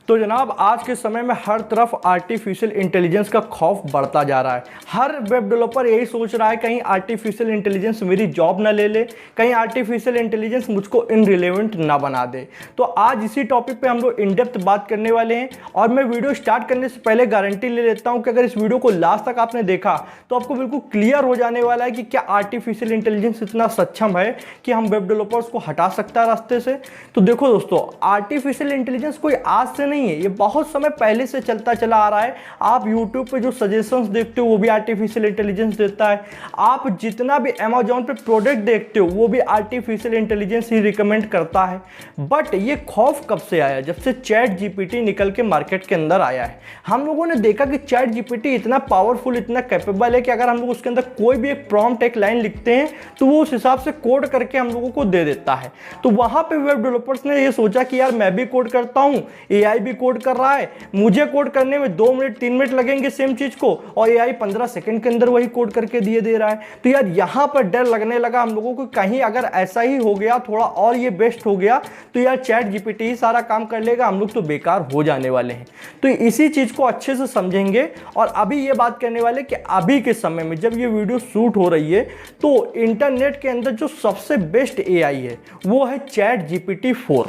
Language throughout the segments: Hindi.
तो जनाब आज के समय में हर तरफ आर्टिफिशियल इंटेलिजेंस का खौफ बढ़ता जा रहा है। हर वेब डेवलपर यही सोच रहा है कहीं आर्टिफिशियल इंटेलिजेंस मेरी जॉब ना ले ले, कहीं आर्टिफिशियल इंटेलिजेंस मुझको इनरिलेवेंट ना बना दे। तो आज इसी टॉपिक पे हम लोग इन डेप्थ बात करने वाले हैं। और मैं वीडियो स्टार्ट करने से पहले गारंटी ले लेता हूं कि अगर इस वीडियो को लास्ट तक आपने देखा तो आपको बिल्कुल क्लियर हो जाने वाला है कि क्या आर्टिफिशियल इंटेलिजेंस इतना सक्षम है कि हम वेब डेवलपर्स को हटा सकता है रास्ते से। तो देखो दोस्तों, आर्टिफिशियल इंटेलिजेंस कोई आज से नहीं है, ये बहुत समय पहले से चलता चला आ रहा है। आप YouTube पे जो सजेशंस देखते हो वो भी आर्टिफिशियल इंटेलिजेंस देता है। आप जितना भी Amazon पे प्रोडक्ट देखते हो वो भी आर्टिफिशियल इंटेलिजेंस ही रिकमेंड करता है। बट ये खौफ कब से आया? जब से चैट जीपीटी निकल के मार्केट के अंदर आया है। हम लोगों ने देखा कि चैट जीपीटी इतना पावरफुल, इतना कैपेबल है कि अगर हम लोग उसके अंदर कोई भी एक प्रॉम्प्ट, एक लाइन लिखते हैं तो वो उस हिसाब से कोड करके हम लोगों को दे देता है। तो वहां पे वेब डेवलपर्स ने ये सोचा कि यार मैं भी कोड करता हूं, एआई भी कोड कर रहा है, मुझे कोड करने में 2 मिनट 3 मिनट लगेंगे सेम चीज को, और एआई 15 सेकंड के अंदर वही कोड करके दे रहा है। तो यार यहां पर डर लगने लगा हम लोगों को, कहीं अगर ऐसा ही हो गया, थोड़ा और ये बेस्ट हो गया तो यार चैट जीपीटी ही सारा काम कर लेगा, हम लोग तो बेकार हो जाने वाले हैं। तो इसी चीज को अच्छे से समझेंगे और अभी ये बात करने वाले कि अभी के समय में जब ये वीडियो शूट हो रही है तो इंटरनेट के अंदर जो सबसे बेस्ट एआई है वो है चैट जीपीटी 4।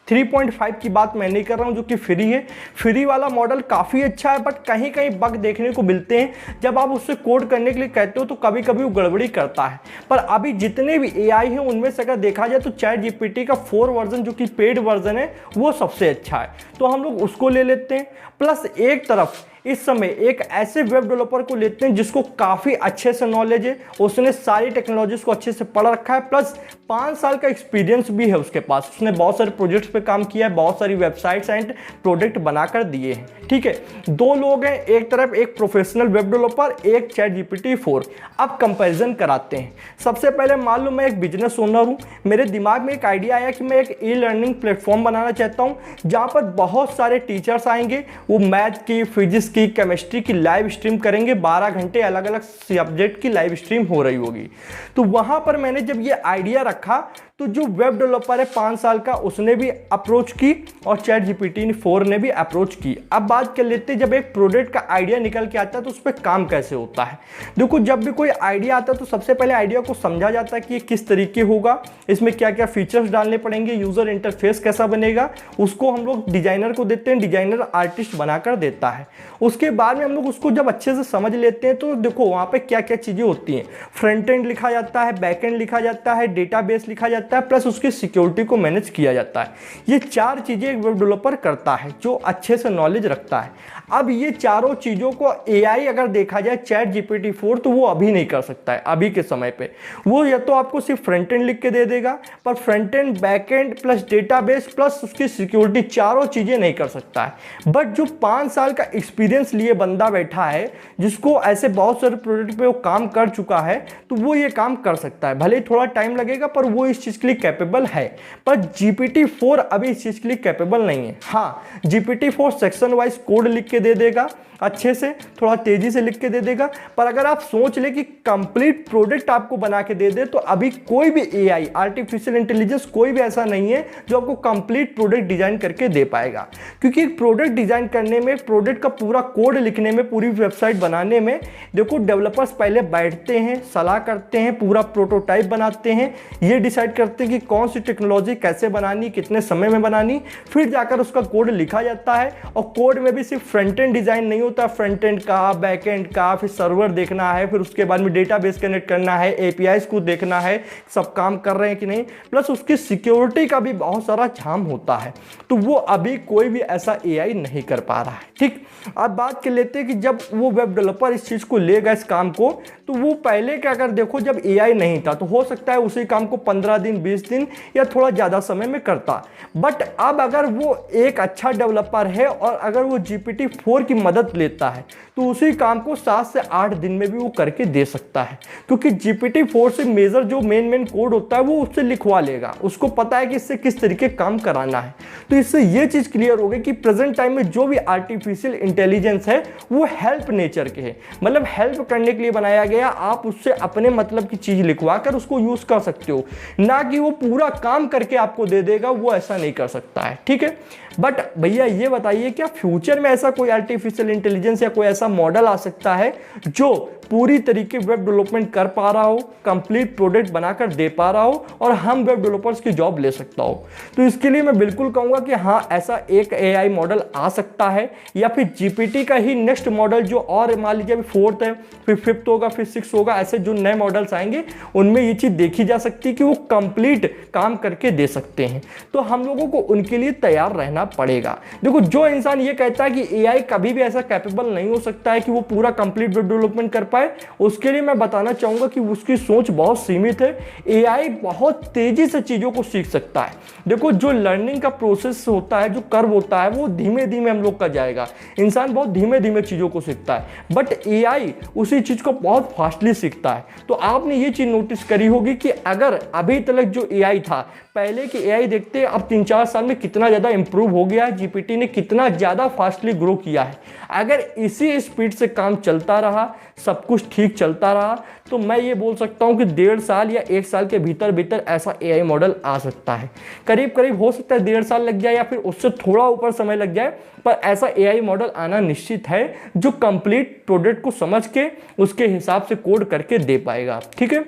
3.5 की बात मैं नहीं कर रहा हूं जो कि फ्री है। फ्री वाला मॉडल काफ़ी अच्छा है, बट कहीं कहीं बग देखने को मिलते हैं। जब आप उससे कोड करने के लिए कहते हो तो कभी कभी वो गड़बड़ी करता है। पर अभी जितने भी एआई हैं उनमें से अगर देखा जाए तो चैट जीपीटी का 4 वर्जन जो कि पेड वर्जन है वो सबसे अच्छा है, तो हम लोग उसको ले लेते हैं। प्लस एक तरफ इस समय एक ऐसे वेब डेवलपर को लेते हैं जिसको काफ़ी अच्छे से नॉलेज है, उसने सारी टेक्नोलॉजीज को अच्छे से पढ़ रखा है, प्लस 5 साल का एक्सपीरियंस भी है उसके पास। उसने बहुत सारे प्रोजेक्ट्स पे काम किया है, बहुत सारी वेबसाइट्स एंड प्रोडक्ट बनाकर दिए हैं। ठीक है, 2 लोग हैं, एक तरफ एक प्रोफेशनल वेब डेवलपर, एक चैट जीपीटी 4। अब कंपैरिजन कराते हैं। सबसे पहले मान लो मैं एक बिजनेस ओनर हूँ, मेरे दिमाग में एक आइडिया आया कि मैं एक ई लर्निंग प्लेटफॉर्म बनाना चाहता हूँ जहाँ पर बहुत सारे टीचर्स आएंगे, वो मैथ की, फिजिक्स की, केमिस्ट्री की लाइव स्ट्रीम करेंगे। 12 घंटे अलग अलग सब्जेक्ट की लाइव स्ट्रीम हो रही होगी। तो वहां पर मैंने जब ये आइडिया रखा तो जो वेब डेवलपर है 5 साल का उसने भी अप्रोच की और चैट जीपीटी 4 ने भी अप्रोच की। अब बात कर लेते हैं, जब एक प्रोडक्ट का आइडिया निकल के आता है तो उस पर काम कैसे होता है। देखो, जब भी कोई आइडिया आता है तो सबसे पहले आइडिया को समझा जाता है कि ये किस तरीके होगा, इसमें क्या क्या फीचर्स डालने पड़ेंगे, यूजर इंटरफेस कैसा बनेगा, उसको हम लोग डिजाइनर को देते हैं, डिजाइनर आर्टिस्ट बनाकर देता है। उसके बाद में हम लोग उसको जब अच्छे से समझ लेते हैं तो देखो वहाँ पे क्या क्या चीज़ें होती हैं। फ्रंट एंड लिखा जाता है, बैक एंड लिखा जाता है, डेटाबेस लिखा जाता है, प्लस उसकी सिक्योरिटी को मैनेज किया जाता है। ये 4 चीज़ें एक वेब डेवलपर करता है जो अच्छे से नॉलेज रखता है। अब ये चारों चीज़ों को एआई अगर देखा जाए चैट जीपीटी 4 तो वो अभी नहीं कर सकता है। अभी के समय पे वो या तो आपको सिर्फ फ्रंट एंड लिख के दे देगा, पर front end, back and plus database plus उसकी सिक्योरिटी, चारों चीज़ें नहीं कर सकता है। बट जो 5 साल का एक्सपीरियंस लिए बंदा बैठा है जिसको ऐसे बहुत सारे प्रोजेक्ट पे वो काम कर चुका है, तो वो ये काम कर सकता है। भले थोड़ा टाइम लगेगा पर वो इस चीज़ के लिए कैपेबल है। पर जीपीटी 4 अभी इस चीज़ के लिए कैपेबल नहीं है। हाँ, जीपीटी 4 सेक्शन वाइज कोड लिख के दे देगा, अच्छे से थोड़ा तेजी से लिख के दे देगा। पर अगर आप सोच ले कि कंप्लीट प्रोडक्ट आपको बना के दे दे तो अभी कोई भी एआई, आर्टिफिशियल इंटेलिजेंस कोई भी ऐसा नहीं है जो आपको कंप्लीट प्रोडक्ट डिजाइन करके दे पाएगा। क्योंकि एक प्रोडक्ट डिजाइन करने में, प्रोडक्ट का पूरा कोड लिखने में, पूरी वेबसाइट बनाने में देखो डेवलपर्स पहले बैठते हैं, सलाह करते हैं, पूरा प्रोटोटाइप बनाते हैं, ये डिसाइड करते हैं कि कौन सी टेक्नोलॉजी कैसे बनानी, कितने समय में बनानी, फिर जाकर उसका कोड लिखा जाता है। और कोड में भी सिर्फ फ्रंट एंड डिजाइन नहीं होता, फ्रंट एंड का, बैक एंड का, फिर सर्वर देखना है, फिर उसके बाद में डेटाबेस कनेक्ट करना है, एपीआईज को देखना है सब काम कर रहे हैं कि नहीं, प्लस उसकी सिक्योरिटी का भी बहुत सारा झाम होता है। तो वो अभी कोई भी ऐसा एआई नहीं कर पा रहा है। ठीक, अब बात कर लेते हैं कि जब वो वेब डेवलपर इस चीज को लेगा, इस काम को, तो वो पहले क्या, अगर देखो जब एआई नहीं था तो हो सकता है उसी काम को 15 दिन, 20 दिन या थोड़ा ज्यादा समय में करता। बट अब अगर वो एक अच्छा डेवलपर है और अगर वो जीपीटी 4 की मदद लेता है तो उसी काम को 7 से 8 दिन में भी वो करके दे सकता है। क्योंकि जीपीटी 4 से मेजर जो मेन कोड होता है वो उससे लिखवा लेगा, उसको पता है कि इससे किस तरीके काम कराना है। तो इससे ये चीज क्लियर हो गई कि प्रेजेंट टाइम में जो भी आर्टिफिशियल इंटेलिजेंस है वो हेल्प नेचर के है, मतलब हेल्प करने के लिए बनाया गया। आप उससे अपने मतलब की चीज लिखवा कर उसको यूज कर सकते हो, ना कि वो पूरा काम करके आपको दे देगा, वो ऐसा नहीं कर सकता है। ठीक है, बट भैया ये बताइए क्या फ्यूचर में ऐसा कोई आर्टिफिशियल इंटेलिजेंस या कोई ऐसा मॉडल आ सकता है जो पूरी तरीके वेब डेवलपमेंट कर पा रहा हो, कंप्लीट प्रोडक्ट बनाकर दे पा रहा हो और हम वेब डेवलपर्स की जॉब ले सकता हो? तो इसके लिए मैं बिल्कुल कहूँगा कि हाँ, ऐसा एक एआई मॉडल आ सकता है, या फिर जीपीटी का ही नेक्स्ट मॉडल जो, और मान लीजिए अभी 4th है, फिर 5th होगा, फिर 6th होगा, ऐसे जो नए मॉडल्स आएंगे उनमें ये चीज़ देखी जा सकती है कि वो कंप्लीट काम करके दे सकते हैं। तो हम लोगों को उनके लिए तैयार रहना पड़ेगा। देखो, जो इंसान ये कहता है कि एआई कभी भी ऐसा कैपेबल नहीं हो सकता है कि वो पूरा कंप्लीट वेब डेवलपमेंट कर पाए, उसके लिए मैं बताना चाहूंगा कि उसकी सोच बहुत सीमित है। एआई बहुत तेजी से चीजों को सीख सकता है। देखो, जो लर्निंग का प्रोसेस होता है, जो कर्व होता है, वो धीमे धीमे हम लोग का जाएगा। इंसान बहुत धीमे धीमे चीजों को सीखता है, बट एआई उसी चीज को बहुत फास्टली सीखता है। तो आपने ये चीज नोटिस करी होगी कि अगर अभी तक जो एआई था, पहले के एआई देखते हैं अब 3-4 साल में कितना ज़्यादा इंप्रूव हो गया है, जीपीटी ने कितना ज़्यादा फास्टली ग्रो किया है। अगर इसी स्पीड से काम चलता रहा, सब कुछ ठीक चलता रहा, तो मैं ये बोल सकता हूँ कि 1.5 साल या 1 साल के भीतर भीतर ऐसा एआई मॉडल आ सकता है। करीब करीब हो सकता है 1.5 साल लग जाए या फिर उससे थोड़ा ऊपर समय लग जाए, पर ऐसा एआई मॉडल आना निश्चित है जो कंप्लीट प्रोडक्ट को समझ के उसके हिसाब से कोड करके दे पाएगा। ठीक है,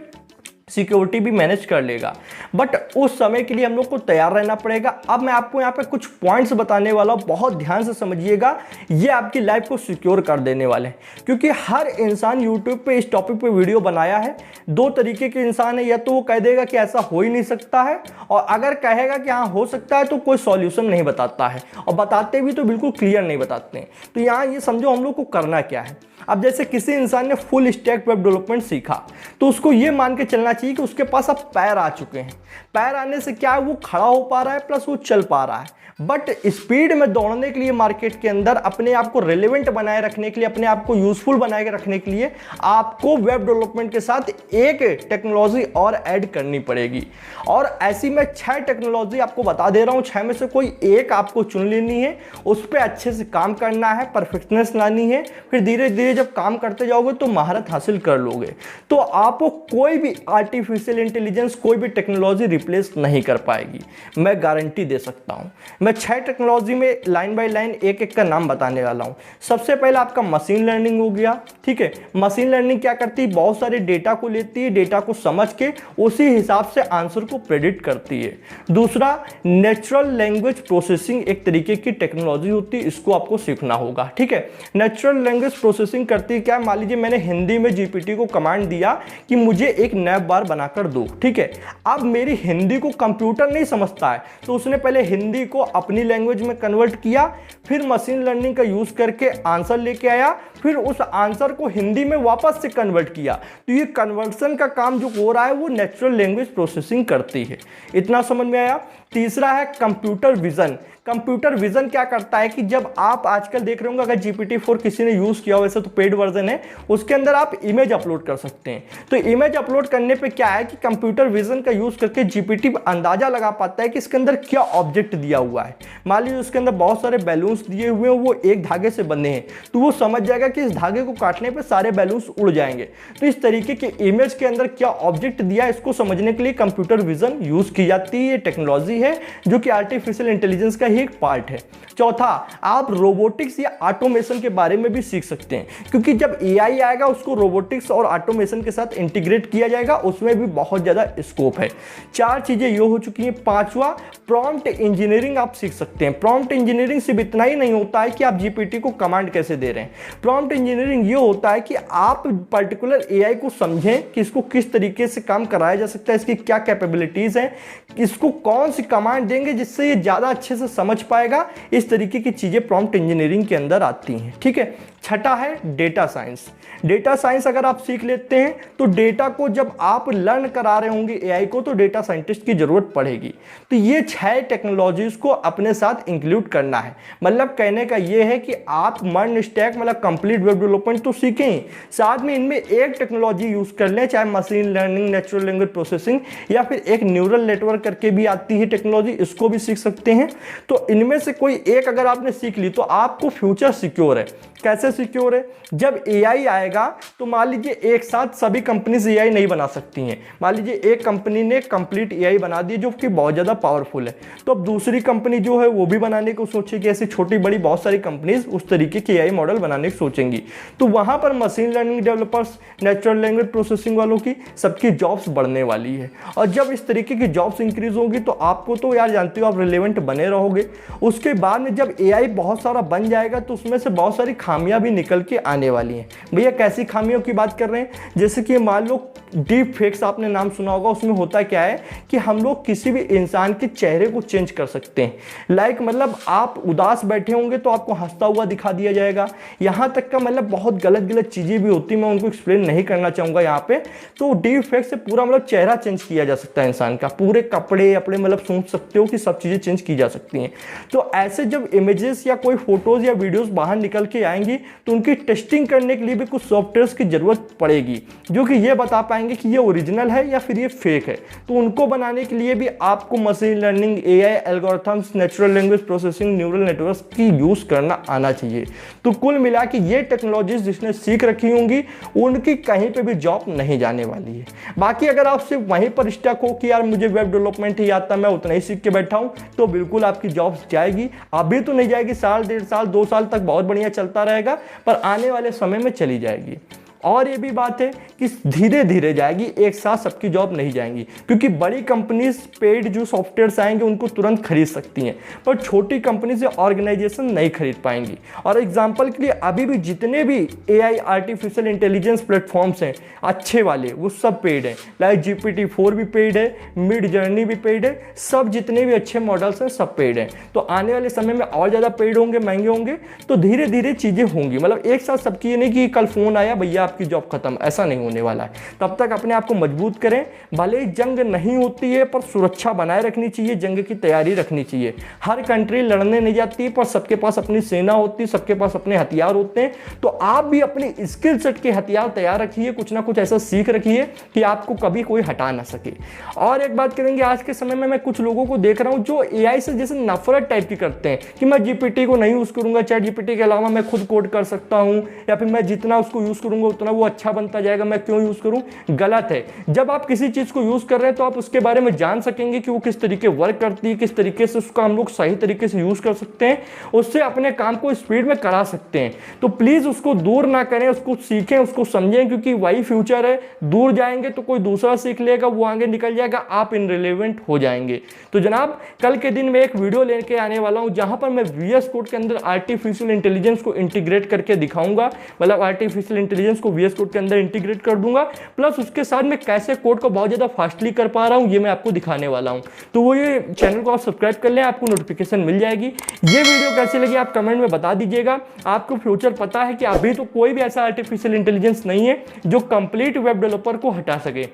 सिक्योरिटी भी मैनेज कर लेगा, बट उस समय के लिए हम लोग को तैयार रहना पड़ेगा। अब मैं आपको यहाँ पे कुछ पॉइंट्स बताने वाला हूँ, बहुत ध्यान से समझिएगा, ये आपकी लाइफ को सिक्योर कर देने वाले हैं। क्योंकि हर इंसान यूट्यूब पे इस टॉपिक पे वीडियो बनाया है। 2 तरीके के इंसान है, या तो वो कह देगा कि ऐसा हो ही नहीं सकता है, और अगर कहेगा कि हाँ हो सकता है तो कोई सॉल्यूशन नहीं बताता है, और बताते भी तो बिल्कुल क्लियर नहीं बताते हैं। तो यहाँ ये समझो हम लोग को करना क्या है। अब जैसे किसी इंसान ने फुल स्टैक वेब डेवलपमेंट सीखा, तो उसको ये मान के चलना चाहिए कि उसके पास अब पैर आ चुके हैं। पैर आने से क्या है, वो खड़ा हो पा रहा है, प्लस वो चल पा रहा है। बट स्पीड में दौड़ने के लिए मार्केट के अंदर अपने आप को रेलेवेंट बनाए रखने के लिए, अपने आप को यूजफुल बनाए रखने के लिए आपको वेब डेवलपमेंट के साथ एक टेक्नोलॉजी और ऐड करनी पड़ेगी। और ऐसी मैं 6 टेक्नोलॉजी आपको बता दे रहा हूँ, 6 में से कोई एक आपको चुन लेनी है, उस पर अच्छे से काम करना है, परफेक्टनेस लानी है। फिर धीरे धीरे जब काम करते जाओगे तो महारत हासिल कर लोगे। तो आपको कोई भी आर्टिफिशियल इंटेलिजेंस, कोई भी टेक्नोलॉजी रिप्लेस नहीं कर पाएगी, मैं गारंटी दे सकता हूँ। मैं 6 टेक्नोलॉजी में लाइन बाय लाइन एक एक का नाम बताने वाला हूं। सबसे पहले आपका मशीन लर्निंग हो गया। ठीक है, मशीन लर्निंग क्या करती है, बहुत सारे डेटा को लेती है, डेटा को समझ के उसी हिसाब से आंसर को प्रेडिक्ट करती है। दूसरा, नेचुरल लैंग्वेज प्रोसेसिंग एक तरीके की टेक्नोलॉजी होती है, इसको आपको सीखना होगा। ठीक है, नेचुरल लैंग्वेज प्रोसेसिंग करती है क्या, मान लीजिए मैंने हिंदी में जीपीटी को कमांड दिया कि मुझे एक नैप बार बनाकर दो। ठीक है, अब मेरी हिंदी को कंप्यूटर नहीं समझता है, तो उसने पहले हिंदी को अपनी लैंग्वेज में कन्वर्ट किया, फिर मशीन लर्निंग का यूज करके आंसर लेके आया, फिर उस आंसर को हिंदी में वापस से कन्वर्ट किया। तो ये कन्वर्सन का काम जो हो रहा है वो नेचुरल लैंग्वेज प्रोसेसिंग करती है। इतना समझ में आया। तीसरा है कंप्यूटर विजन। कंप्यूटर विजन क्या करता है कि जब आप आजकल देख रहे होंगे, अगर GPT-4 किसी ने यूज किया हो, वैसे तो पेड वर्जन है, उसके अंदर आप इमेज अपलोड कर सकते हैं। तो इमेज अपलोड करने पे क्या है कि कंप्यूटर विजन का यूज करके जीपीटी अंदाजा लगा पाता है कि इसके अंदर क्या ऑब्जेक्ट दिया हुआ है। मान लीजिए उसके अंदर बहुत सारे बैलून्स दिए हुए हैं, वो एक धागे से बंधे हैं, तो वो समझ जाएगा कि इस धागे को काटने पर सारे बैलून्स उड़ जाएंगे। तो इस तरीके के इमेज के अंदर क्या ऑब्जेक्ट दिया है, इसको समझने के लिए कंप्यूटर विजन यूज की जाती है। ये टेक्नोलॉजी है जो कि आर्टिफिशियल इंटेलिजेंस का ही एक पार्ट है। चौथा, आप रोबोटिक्स या ऑटोमेशन के बारे में भी सीख सकते हैं, क्योंकि जब एआई आएगा उसको रोबोटिक्स और ऑटोमेशन के साथ इंटीग्रेट किया जाएगा, उसमें भी बहुत ज़्यादा स्कोप है। 4 चीज़ें ये हो चुकी हैं। 5वां, प्रॉम्प्ट इंजीनियरिंग आप सीख सकते हैं। प्रॉम्प्ट इंजीनियरिंग सिर्फ इतना ही नहीं होता है कि आप जीपीटी को कमांड कैसे दे रहे हैं। प्रॉम्प्ट इंजीनियरिंग ये होता है कि आप पर्टिकुलर एआई को समझें कि इसको किस तरीके से काम कराया जा सकता है, इसकी क्या कैपेबिलिटीज़ हैं, इसको कौन सी कमांड देंगे जिससे ये ज़्यादा अच्छे से समझ पाएगा। इस तरीके की चीज़ें प्रॉम्प्ट इंजीनियरिंग के अंदर आती हैं। ठीक है। छठा है डेटा साइंस। डेटा साइंस अगर आप सीख लेते हैं तो डेटा को जब आप लर्न करा रहे होंगे एआई को, तो डेटा साइंटिस्ट की जरूरत पड़ेगी। तो ये 6 टेक्नोलॉजीज को अपने साथ इंक्लूड करना है। मतलब कहने का ये है कि आप मर्न स्टैक मतलब कंप्लीट वेब डेवलपमेंट तो सीखें ही, साथ में इनमें एक टेक्नोलॉजी यूज कर लें, चाहे machine learning, natural language processing, या फिर एक न्यूरल नेटवर्क करके भी आती है टेक्नोलॉजी, इसको भी सीख सकते हैं। तो इनमें से कोई एक अगर आपने सीख ली तो आपको फ्यूचर सिक्योर है। कैसे सिक्योर है? जब एआई आएगा तो मान लीजिए एक साथ सभी कंपनीज एआई नहीं बना सकती हैं। मान लीजिए एक कंपनी ने कंप्लीट एआई बना दी जो कि बहुत ज़्यादा पावरफुल है, तो अब दूसरी कंपनी जो है वो भी बनाने को सोचेगी। ऐसी छोटी बड़ी बहुत सारी कंपनीज उस तरीके के एआई मॉडल बनाने की सोचेंगी, तो वहाँ पर machine learning developers, natural language processing वालों की सबकी जॉब्स बढ़ने वाली है। और जब इस तरीके की जॉब्स इंक्रीज होगी तो आपको तो यार जानते हो आप रिलेवेंट बने रहोगे। उसके बाद में जब एआई बहुत सारा बन जाएगा तो उसमें से बहुत सारी खामियां भी निकल के आने वाली हैं। भैया कैसी खामियों की बात कर रहे हैं? जैसे कि मान लो डीप फेक्स आपने नाम सुना होगा। उसमें होता क्या है कि हम लोग किसी भी इंसान के चेहरे को चेंज कर सकते हैं। लाइक मतलब आप उदास बैठे होंगे तो आपको हंसता हुआ दिखा दिया जाएगा। यहाँ तक का मतलब बहुत गलत गलत चीज़ें भी होती, मैं उनको एक्सप्लेन नहीं करना चाहूँगा यहाँ पे। तो डीप फेक्स से पूरा मतलब चेहरा चेंज किया जा सकता है इंसान का, पूरे कपड़े अपने मतलब सोच सकते हो कि सब चीज़ें चेंज की जा सकती हैं। तो ऐसे जब इमेजेस या कोई फोटोज या वीडियोस बाहर निकल के आएंगी तो उनकी टेस्टिंग करने के लिए भी कुछ सॉफ्टवेयर्स की जरूरत पड़ेगी जो कि ये बता पाएंगे कि ये ओरिजिनल है या फिर ये फेक है। तो उनको बनाने के लिए भी आपको machine learning, AI algorithms, natural language processing, neural networks की यूज करना आना चाहिए। तो कुल मिला के ये टेक्नोलॉजीज जिसने सीख रखी होंगी उनकी कहीं पे भी जॉब नहीं जाने वाली है। बाकी अगर आप सिर्फ वहीं पर स्टक हो कि यार मुझे वेब डेवलपमेंट ही आता, मैं उतना ही सीख के बैठा हूं, तो बिल्कुल आपकी जॉब्स जाएगी। अभी तो नहीं जाएगी, साल, 1.5 साल, 2 साल तक बहुत बढ़िया चलता रहेगा, पर आने वाले समय में चली जाएगी। और ये भी बात है कि धीरे धीरे जाएगी, एक साथ सबकी जॉब नहीं जाएंगी, क्योंकि बड़ी कंपनीज पेड जो सॉफ्टवेयर्स आएंगे उनको तुरंत खरीद सकती हैं, पर छोटी कंपनीज या ऑर्गेनाइजेशन नहीं खरीद पाएंगी। और एग्जांपल के लिए अभी भी जितने भी एआई आर्टिफिशियल इंटेलिजेंस प्लेटफॉर्म्स हैं अच्छे वाले, वो सब पेड हैं। लाइक GPT-4 भी पेड है, मिड जर्नी भी पेड है, सब जितने भी अच्छे मॉडल्स हैं सब पेड हैं। तो आने वाले समय में और ज़्यादा पेड होंगे, महंगे होंगे, तो धीरे धीरे चीज़ें होंगी। मतलब एक साथ सबकी, ये नहीं कि कल फोन आया भैया आपकी जॉब खत्म, ऐसा नहीं होने वाला है। तब तक अपने आप को मजबूत करें। भले ही जंग नहीं होती है पर सुरक्षा बनाए रखनी चाहिए, जंग की तैयारी रखनी चाहिए। हर कंट्री लड़ने नहीं जाती पर सबके पास अपनी सेना होती है, सबके पास अपने हथियार होते हैं। तो आप भी अपनी स्किल सेट के हथियार तैयार रखिए, कुछ ना कुछ ऐसा सीख रखिए कि आपको कभी कोई हटा ना सके। और एक बात करेंगे, आज के समय में मैं कुछ लोगों को देख रहा हूं जो एआई से जैसे नफरत टाइप की करते हैं कि मैं जीपीटी को नहीं यूज करूंगा, चैट जीपीटी के अलावा मैं खुद कोड कर सकता हूं, या फिर मैं जितना उसको यूज करूंगा उतना वो अच्छा बनता जाएगा, मैं क्यों यूज करूं। गलत है। जब आप किसी चीज को यूज कर रहे हैं तो आप उसके बारे में जान सकेंगे कि वो किस तरीके वर्क करती है, किस तरीके से उसका हम लोग सही तरीके से यूज कर सकते हैं, उससे अपने काम को स्पीड में करा सकते हैं। तो प्लीज उसको दूर ना करें, उसको सीखें, उसको समझें, क्योंकि वही फ्यूचर है। दूर जाएंगे तो कोई दूसरा सीख लेगा, वो आगे निकल जाएगा, आप इनरिलेवेंट हो जाएंगे। तो जनाब कल के दिन में एक वीडियो लेके आने वाला हूं जहां पर मैं VS कोड के अंदर आर्टिफिशियल इंटेलिजेंस को इंटीग्रेट करके दिखाऊंगा। मतलब आर्टिफिशियल इंटेलिजेंस को VS कोड के अंदर इंटीग्रेट कर दूंगा, प्लस उसके साथ में कैसे कोड को बहुत ज्यादा फास्टली कर पा रहा हूं ये मैं आपको दिखाने वाला हूं। तो वो ये चैनल को आप सब्सक्राइब कर लें, आपको नोटिफिकेशन मिल जाएगी। ये वीडियो कैसी लगी आप कमेंट में बता दीजिएगा। आपको फ्यूचर पता है कि अभी तो कोई भी ऐसा आर्टिफिशियल इंटेलिजेंस नहीं है जो कंप्लीट वेब डेवलपर को हटा सके,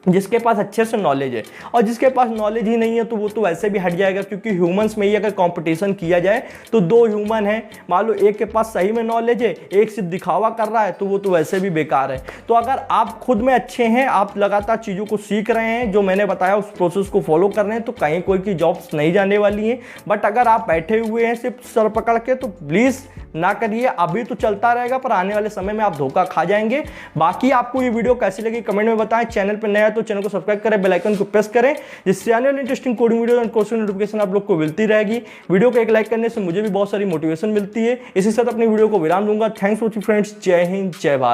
जिसके पास अच्छे से नॉलेज है। और जिसके पास नॉलेज ही नहीं है तो वो तो वैसे भी हट जाएगा, क्योंकि ह्यूमंस में ही अगर कंपटीशन किया जाए तो 2 ह्यूमन है, मान लो एक के पास सही में नॉलेज है, एक सिर्फ दिखावा कर रहा है, तो वो तो वैसे भी बेकार है। तो अगर आप खुद में अच्छे हैं, आप लगातार चीज़ों को सीख रहे हैं, जो मैंने बताया उस प्रोसेस को फॉलो कर रहे हैं, तो कहीं कोई की जॉब्स नहीं जाने वाली हैं। बट अगर आप बैठे हुए हैं सिर्फ सर पकड़ के, तो प्लीज़ ना करिए। अभी तो चलता रहेगा पर आने वाले समय में आप धोखा खा जाएंगे। बाकी आपको ये वीडियो कैसी लगी कमेंट में बताएं। चैनल पर नया तो चैनल को सब्सक्राइब करें, बेल आइकन को प्रेस करें, जिससे आने वाली इंटरेस्टिंग कोडिंग वीडियो और कोर्स नोटिफिकेशन आप लोग को मिलती रहेगी। वीडियो को एक लाइक करने से मुझे भी बहुत सारी मोटिवेशन मिलती है। इसी साथ अपनी वीडियो को विराम दूंगा। Thanks for watching friends. जय हिंद, जय भारत।